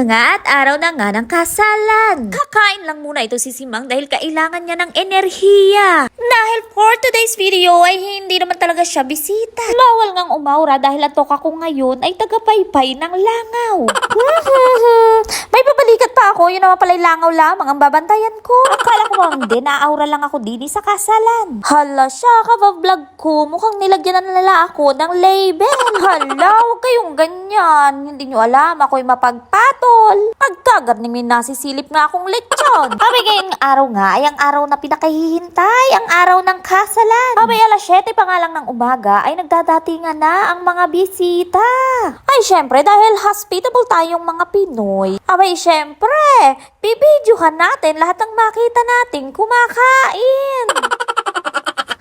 nga at araw na nga ng kasalan. Kakain lang muna ito si Simang dahil kailangan niya ng enerhiya. Dahil for today's video ay hindi naman talaga siya bisita. Bawal ngang umaura dahil atok ako ngayon ay tagapaypay ng langaw. May babalikat pa ako, yun naman pala'y langaw lamang ang babantayan ko. Akala ko hindi, naaura lang ako din sa kasalan. Hala siya, vlog ko, mukhang nilagyan na nila ako ng label. Hala, huwag kayong ganyan. Hindi nyo alam, ako'y mapagpatol. Pagkagarning nasisilip nga akong lechon. Abay ngayong araw nga ay ang araw na pinakahihintay, ang araw ng kasalan. Abay alas 7 pa nga lang ng umaga ay nagdadatingan na ang mga bisita. Ay syempre dahil hospitable tayong mga Pinoy. Abay syempre, bibidyohan natin lahat ng makita natin kumakain.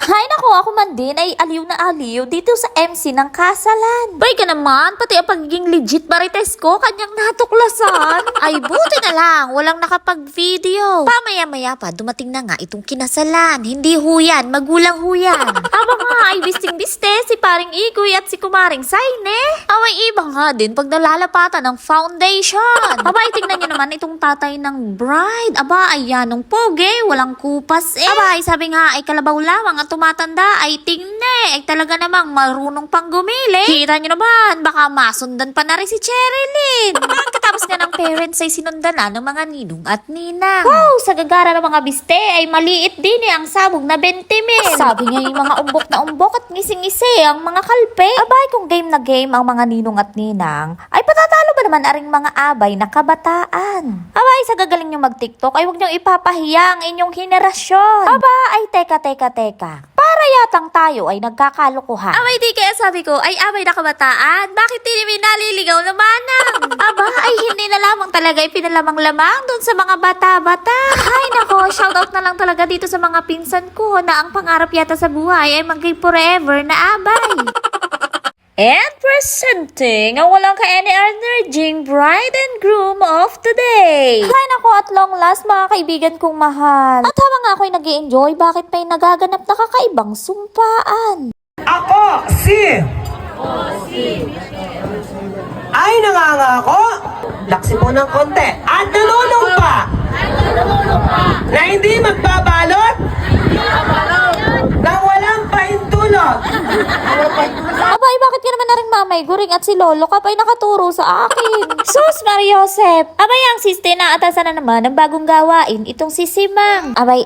Hay nako, ako man din ay aliw na aliw dito sa MC ng kasalan. Bay ka naman, pati ang pagiging legit marites ko, kanyang natuklasan. Ay buti na lang, walang nakapag-video. Pamaya-maya pa, dumating na nga itong kinasalan. Hindi huyan, magulang huyan. Aba nga ay bisting-biste si paring Igoy at si kumaring Saine. Away iba nga din pag nalalapatan ng foundation. Aba ay tingnan nyo naman itong tatay ng bride. Aba ay yanong poge, walang kupas eh. Aba ay sabi nga ay kalabaw lamang at tumatanda ay tingne. Ay talaga namang marunong pang gumili. Kita nyo naman, baka masundan pa na rin si Cherilyn. Pagkatapos nga ng parents ay sinundan na ng mga ninong at ninang. Wow, sa gagara ng mga biste ay maliit din eh ang sabog na 20 mil. Sabi niya yung mga umbok na umbok at ngising-ngisi ang mga kalpe. Abay kung game na game ang mga ninong at ninang, ay patatalo ba naman aring mga abay na kabataan? Abay sa gagaling nyo mag-TikTok ay huwag nyo ipapahiya ang inyong henerasyon. Aba ay teka. Para yatang tayo ay nagkakalukuhan. Abay di kaya sabi ko ay abay na kabataan. Bakit di namin naliligaw na manang? Aba ay hindi na lamang talaga ipinalamang-lamang dun sa mga bata-bata. Ay nako, shoutout na lang talaga dito sa mga pinsan ko na ang pangarap yata sa buhay ay maging forever na abay. And presenting ang walang ka-any energing bride and groom of today. Hay nako, at long last mga kaibigan kong mahal. At habang ako'y nag-i-enjoy, bakit may nagaganap na kakaibang sumpaan? Ako si ay nangangako, laksi mo ng konti at nanunumpa na hindi magbabalot na walang pahintulot. Abay, bakit ka naman na rin mamay guring at si Lolo ka pa'y nakaturo sa akin? Sus, Maria Josep! Abay, ang siste na atasan na naman ng bagong gawain itong si Simang. Abay,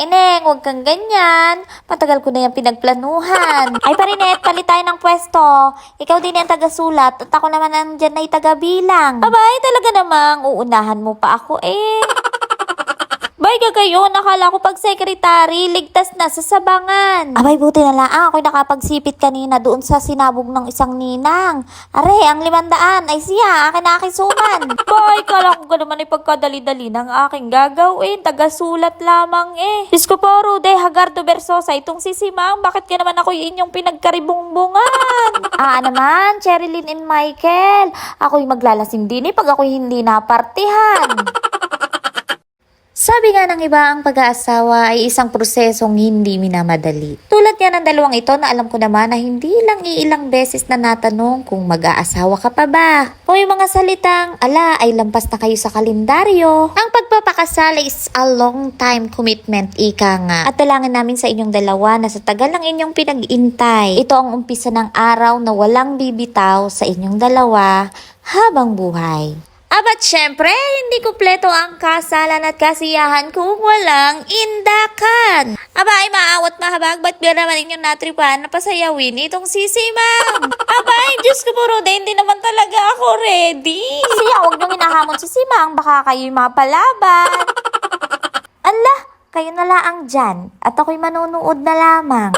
ineng, huwag kang ganyan. Matagal ko na yung pinagplanuhan. Ay, Parinet, palit tayo ng pwesto. Ikaw din yung taga-sulat at ako naman nandyan na taga-bilang. Abay, talaga namang uunahan mo pa ako eh. Bay gagayon, nakala ko pag secretary, ligtas na sa sabangan. Abay, buti na lang ako'y nakapagsipit kanina doon sa sinabog ng isang ninang. Are, ang 500 ay siya, akin na akisuman. Bay, kala ko naman ay pagkadali-dali ng aking gagawin. Taga-sulat lamang eh. Diyos ko po, Rude, Hagardo Versosa, itong si Simang, bakit ka naman ako inyong pinagkaribungbungan? Naman, Cherilyn and Michael, ako'y maglalasing din eh pag ako'y hindi napartihan. Sabi nga ng iba, ang pag-aasawa ay isang prosesong hindi minamadali. Tulad nga ng dalawang ito na alam ko naman na hindi lang iilang beses na natanong kung mag-aasawa ka pa ba. O yung mga salitang, ala ay lampas na kayo sa kalendaryo. Ang pagpapakasal is a long time commitment, ika nga. At dalangin namin sa inyong dalawa na sa tagal ng inyong pinag-intay, ito ang umpisa ng araw na walang bibitaw sa inyong dalawa habang buhay. Abat syempre, hindi kumpleto ang kasalan at kasiyahan kung walang indakan. Aba ay maawat mahabag, ba't ba naman inyong natripan na pasayawin itong si Simang? Aba ay Diyos ko puro, hindi naman talaga ako ready. Siya, huwag niyong inahamon si Simang, baka kayo'y mapalaban. Ala, kayo na laang dyan at ako'y manunood na lamang.